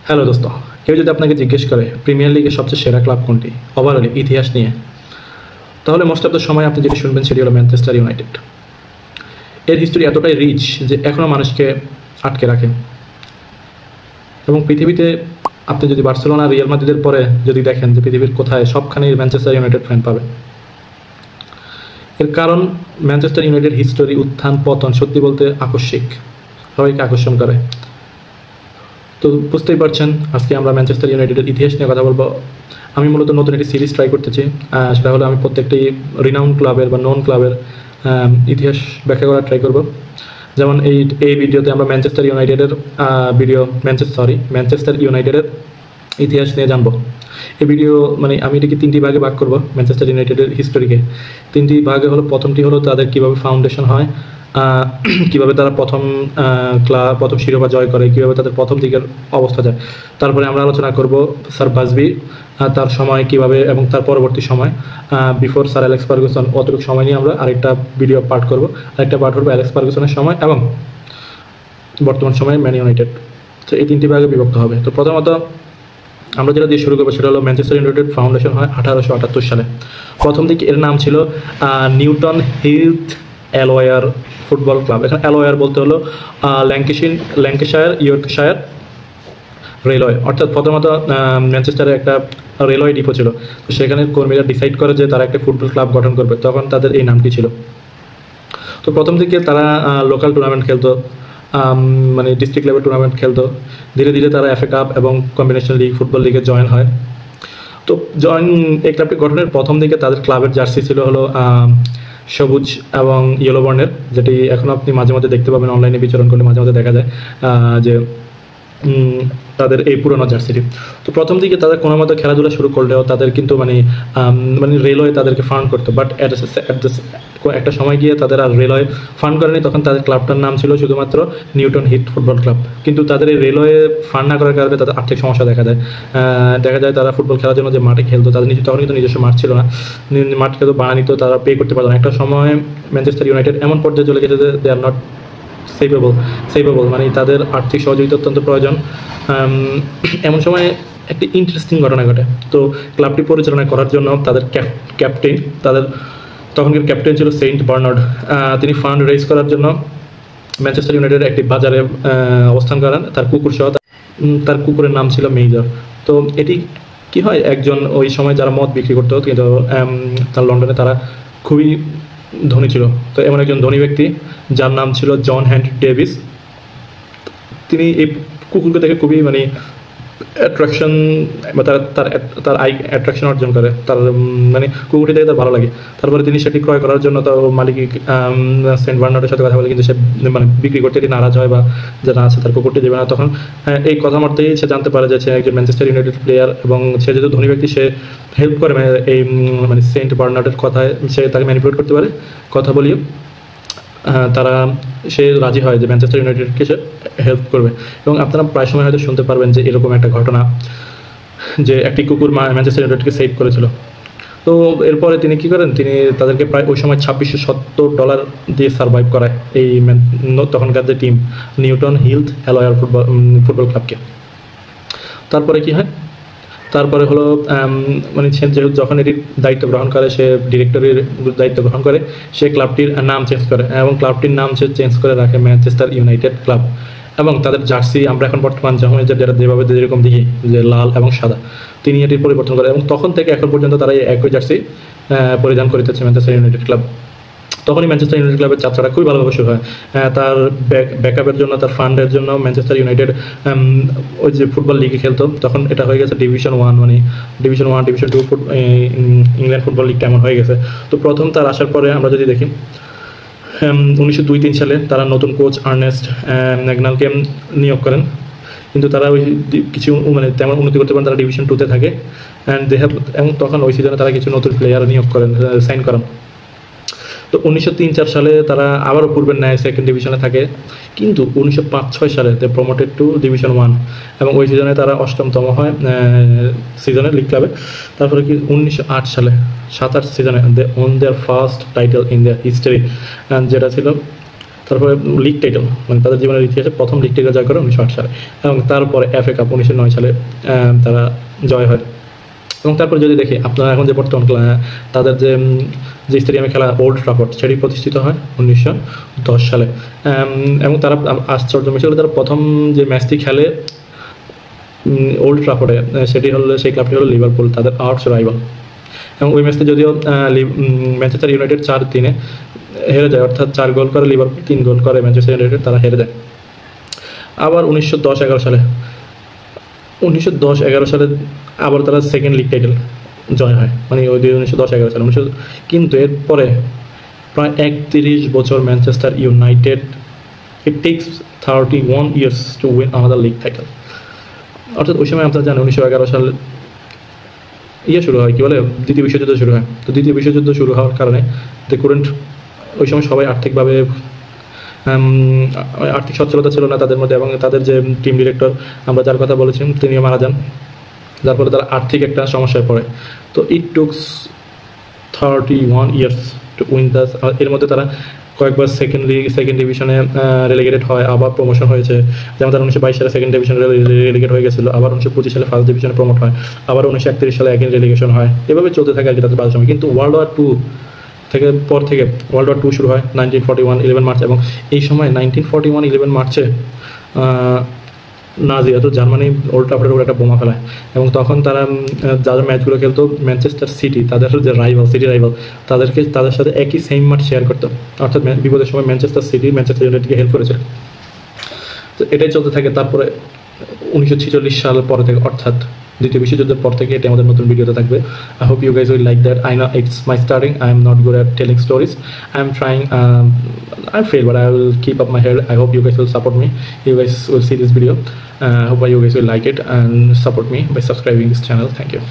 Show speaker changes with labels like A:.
A: Hello দোস্ত, কেউ যদি আপনাকে জিজ্ঞেস করে প্রিমিয়ার লিগের সবচেয়ে সেরা ক্লাব কোনটি ওভারঅল ইতিহাস নিয়ে, তাহলে মোস্ট অফ দ্য সময় আপনি যেটি শুনবেন সেটি হলো ম্যানচেস্টার ইউনাইটেড। এর হিস্টোরি এতটাই রিচ যে এখনও মানুষকে আটকে রাখে। এবং পৃথিবীতে আপনি যদি বার্সেলোনা রিয়াল মাদ্রিদের পরে যদি দেখেন যে পৃথিবীর কোথায় সবখানেই ম্যানচেস্টার ইউনাইটেড ফ্যান পাবে। এর কারণ ম্যানচেস্টার ইউনাইটেড হিস্টোরি, উত্থান পতন সত্যি বলতে আকস্মিক, সবাইকে আকর্ষণ করে। তো বুঝতেই পারছেন আজকে আমরা ম্যানচেস্টার ইউনাইটেডের ইতিহাস নিয়ে কথা বলবো। আমি মূলত নতুন একটি সিরিজ ট্রাই করতেছি, সেটা হলো আমি প্রত্যেকটি রিনাউন্ড ক্লাবের বা নন ক্লাবের ইতিহাস ব্যাখ্যা করার ট্রাই করব। যেমন এই ভিডিওতে আমরা ম্যানচেস্টার ইউনাইটেডের ম্যানচেস্টার ইউনাইটেডের ইতিহাস নিয়ে জানবো। এই ভিডিও আমি এটাকে তিনটি ভাগে ভাগ করব। ম্যানচেস্টার ইউনাইটেডের হিস্টোরিকে তিনটি ভাগে হলো, প্রথমটি হলো তাদের কীভাবে ফাউন্ডেশন হয়, কীভাবে তারা প্রথম শিরোপা জয় করে, কীভাবে তাদের প্রথম দিকের অবস্থা যায়। তারপরে আমরা আলোচনা করব স্যার বাসবি, তার সময় কীভাবে এবং তার পরবর্তী সময় বিফোর স্যার অ্যালেক্স ফার্গুসন, অতটুকু সময় নিয়ে আমরা আরেকটা ভিডিও পার্ট করব। আরেকটা পার্ট হবে অ্যালেক্স ফার্গুসনের সময় এবং বর্তমান সময়ে ম্যান ইউনাইটেড। তো এই তিনটি ভাগে বিভক্ত হবে। তো প্রথমত আমরা যেটা দিয়ে শুরু করবো সেটা হলো ম্যানচেস্টার ইউনাইটেড ফাউন্ডেশন হয় 1878 সালে। প্রথম দিকে এর নাম ছিল নিউটন হিথ অ্যালওয়ার ফুটবল ক্লাব। এখানে অ্যালওয়ার বলতে হলো ল্যাঙ্কাশায়ার ইয়র্কশায়ার রেলওয়ে, অর্থাৎ প্রথমত ম্যানচেস্টারে একটা রেলওয়ে ডিপো ছিল। তো সেখানে কর্মীরা ডিসাইড করে যে তারা একটা ফুটবল ক্লাব গঠন করবে, তখন তাদের এই নামটি ছিল। তো প্রথম দিকে তারা লোকাল টুর্নামেন্ট খেলতো, ডিস্ট্রিক্ট লেভেল টুর্নামেন্ট খেলতো। ধীরে ধীরে তারা এফএ কাপ এবং কম্বিনেশন লিগ, ফুটবল লিগে জয়েন হয়। তো এই ক্লাবটি গঠনের প্রথম দিকে তাদের ক্লাবের জার্সি ছিল হলো সবুজ এবং ইয়েলো বর্ণের, যেটি এখন আপনি মাঝে মাঝে দেখতে পাবেন, অনলাইনে বিচরণ করলে মাঝে মাঝে দেখা যায় যে তাদের এই পুরোনো জার্সিটি। তো প্রথম দিকে তাদের কোনো মতো খেলাধুলা শুরু করলেও তাদের কিন্তু রেলওয়ে তাদেরকে ফান্ড করতো, বাট একটা সময় গিয়ে তাদের আর রেলওয়ে ফান্ড করেনি। তখন তাদের ক্লাবটার নাম ছিল শুধুমাত্র নিউটন হিথ ফুটবল ক্লাব। কিন্তু তাদের এই রেলওয়ে ফান্ড না করার কারণে তাদের আর্থিক সমস্যা দেখা যায়। তারা ফুটবল খেলার জন্য যে মাঠে খেলতো, তাদের তখন কিন্তু নিজস্ব মাঠ ছিল না, মাঠ খেলতো বাড়া নিত, তারা পে করতে পারতো না। একটা সময় ম্যানচেস্টার ইউনাইটেড এমন পর্যায়ে চলে গেছে যে দে আর নট সেভেবল, তাদের আর্থিক সহযোগিতা অত্যন্ত প্রয়োজন। এমন সময় একটি ইন্টারেস্টিং ঘটনা ঘটে। তো ক্লাবটি পরিচালনা করার জন্য তাদের তখনকার ক্যাপ্টেন ছিল সেন্ট বার্নার্ড। তিনি ফান্ড রেজ করার জন্য ম্যানচেস্টার ইউনাইটেড একটি বাজারে অবস্থান করেন তার কুকুর সহ। তার কুকুরের নাম ছিল মেজর। তো এটি কি হয়, একজন ওই সময় যারা মদ বিক্রি করতো, কিন্তু তার লন্ডনে তারা খুবই ধনী ছিল। তো এমন একজন ধনী ব্যক্তি যার নাম ছিল জন হেনরি ডেভিস, তিনি এই কুকুরকে দেখে খুবই অ্যাট্রাকশন বা তার অ্যাট্রাকশন অর্জন করে। তার কুকুরটি দেখে তার ভালো লাগে। তারপরে তিনি সেটি ক্রয় করার জন্য তার মালিক সেন্ট বার্নার্ডের সাথে কথা বলে, কিন্তু সে বিক্রি করতে এটি নারাজ হয় বা যারা আছে তার কুকুরটি দেবে না। তখন এই কথা মতেই সে জানতে পারে যে সে একজন ম্যানচেস্টার ইউনাইটেড প্লেয়ার এবং সে যেহেতু ধনী ব্যক্তি, সে হেল্প করে এই সেন্ট বার্নার্ডের কথায় সে তাকে ম্যানিপুলেট করতে পারে কথা বলিয়ে। সে রাজি হয় যে ম্যানচেস্টার ইউনাইটেডকে সে হেল্প করবে। এবং আপনারা প্রায় সময় হয়তো শুনতে পারবেন যে এরকম একটা ঘটনা যে একটি কুকুর ম্যানচেস্টার ইউনাইটেডকে সেভ করেছিল। তো এরপরে তিনি কী করেন, তিনি তাদেরকে প্রায় ওই সময় $2670 দিয়ে সার্ভাইভ করায় এই তখনকার যে টিম নিউটন হিথ অ্যালওয়ার ফুটবল ক্লাবকে। তারপরে কি হয়, তারপরে হলো সে যখন এটির দায়িত্ব গ্রহণ করে, সে ডিরেক্টরের দায়িত্ব গ্রহণ করে, সে ক্লাবটির নাম চেঞ্জ করে এবং ক্লাবটির নাম সে চেঞ্জ করে রাখে ম্যানচেস্টার ইউনাইটেড ক্লাব। এবং তাদের জার্সি আমরা এখন বর্তমান যেভাবে যেরকম দেখি যে লাল এবং সাদা, তিনি এটির পরিবর্তন করে এবং তখন থেকে এখন পর্যন্ত তারা একই জার্সি পরিধান করিতেছে ম্যানচেস্টার ইউনাইটেড ক্লাব। তখনই ম্যানচেস্টার ইউনাইটেড ক্লাবের যাত্রাটা খুবই ভালোভাবে শুরু হয়। তার ব্যাকআপের জন্য, তার ফান্ডের জন্য ম্যানচেস্টার ইউনাইটেড ওই যে ফুটবল লিগে খেলতো, তখন এটা হয়ে গেছে ডিভিশন 1, ডিভিশন 2 ইংল্যান্ড ফুটবল লিগটা এমন হয়ে গেছে। তো প্রথম তার আসার পরে আমরা যদি দেখি 1902-03 সালে তারা নতুন কোচ আর্নেস্ট ম্যাগনালকে নিয়োগ করেন, কিন্তু তারা ওই কিছু তেমন উন্নতি করতে পারেন, তারা ডিভিশন 2-তে থাকে এবং তখন ওই সিজনে তারা কিছু নতুন প্লেয়ার নিয়োগ করেন, সাইন করেন। তো 1903-04 সালে তারা আবারও পূর্বের ন্যায় সেকেন্ড ডিভিশনে থাকে, কিন্তু 1905-06 সালে দে প্রমোটেড টু ডিভিশন 1 এবং ওই সিজনে তারা 8তম হয় সিজনে লিগ ক্লাবে। তারপরে কি 1908 সালে 27 সিজনে they won their first title in their history, যেটা ছিল তারপরে লিগ টাইটেল, মানে তাদের জীবনের ইতিহাসে প্রথম লিগ টাইটেল জয় করে 1908 সালে, এবং তারপরে FA কাপ 1909 সালে তারা জয় হয়। এবং তারপর যদি দেখি আপনারা এখন যে বর্তমান তাদের যে স্টেডিয়ামে খেলা ওল্ড ট্রাফোর্ড, সেটি প্রতিষ্ঠিত হয় 1910 সালে। এবং তারা আশ্চর্য বিষয় হলো তারা প্রথম যে ম্যাচটি খেলে ওল্ড ট্রাফোর্ডে, সেটি হলো সেই ক্লাবটি হলো লিভারপুল, তাদের আর্চ রাইভাল। এবং ওই ম্যাচটি যদিও ম্যানচেস্টার ইউনাইটেড 4-3 হেরে যায়, অর্থাৎ 4 গোল করে লিভারপুল, 3 গোল করে ম্যানচেস্টার ইউনাইটেড, তারা হেরে যায়। আবার 1910-11 সালে আবার তারা সেকেন্ড লিগ টাইটেল জয় হয়, মানে ওই 1910-11 সালে। কিন্তু এরপরে প্রায় 31 বছর Manchester United, it takes 31 years to win another league title. অর্থাৎ ওই সময় আপনারা জানেন 1911 সালে শুরু হয়, কি বলে, দ্বিতীয় বিশ্বযুদ্ধ শুরু হয়। তো দ্বিতীয় বিশ্বযুদ্ধ শুরু হওয়ার কারণে ওই সময় সবাই আর্থিকভাবে আর্থিক সচ্ছলতা ছিল না তাদের মধ্যে, এবং তাদের যে টিম ডিরেক্টর আমরা যার কথা বলেছি তিনিও মারা যান, যার ফলে তারা আর্থিক একটা সমস্যায় পড়ে। তো ইট টুকস 31 years টু উইন দ্য, এর মধ্যে তারা কয়েকবার সেকেন্ড ডিভিশনে রেলিগেটেড হয়, আবার প্রমোশন হয়েছে। যেমন তারা 1922 সালে সেকেন্ড ডিভিশনে রেলিগেট হয়ে গেছিলো, আবার 1925 সালে ফার্স্ট ডিভিশনে প্রমোট হয়, আবার 1931 সালে একই রেলিগেশন হয়। এভাবে চলতে থাকে আর কি তাদের বাজে সময়। কিন্তু ওয়ার্ল্ড ওয়ার টু শুরু হয় 1941 11 মার্চ, এবং এই সময় 1941 11 মার্চে নাজি অর্থাৎ জার্মানি ওল্ড ট্রাফোর্ডের উপর একটা বোমা ফেলায়, এবং তখন তারা যারা ম্যাচগুলো খেলতো ম্যানচেস্টার সিটি, তাদের যে সিটি রাইভাল, তাদের সাথে একই সেম মাঠ শেয়ার করতো। অর্থাৎ বিপদের সময় ম্যানচেস্টার সিটি ম্যানচেস্টার ইউনাইটেডকে হেল্প করেছে। তো এটাই চলতে থাকে। তারপরে 1946 সালের পরে থেকে, অর্থাৎ দ্বিতীয় বিশ্বযুদ্ধের পর থেকে এটা আমাদের নতুন ভিডিওতে থাকবে। I hope you guys will like that. I know it's my starting. I am not good at telling stories. I am trying. I fail, but I will keep up my head. I hope you guys will support me. You guys will see this video. I hope you guys will like it and support me by subscribing this channel. Thank you.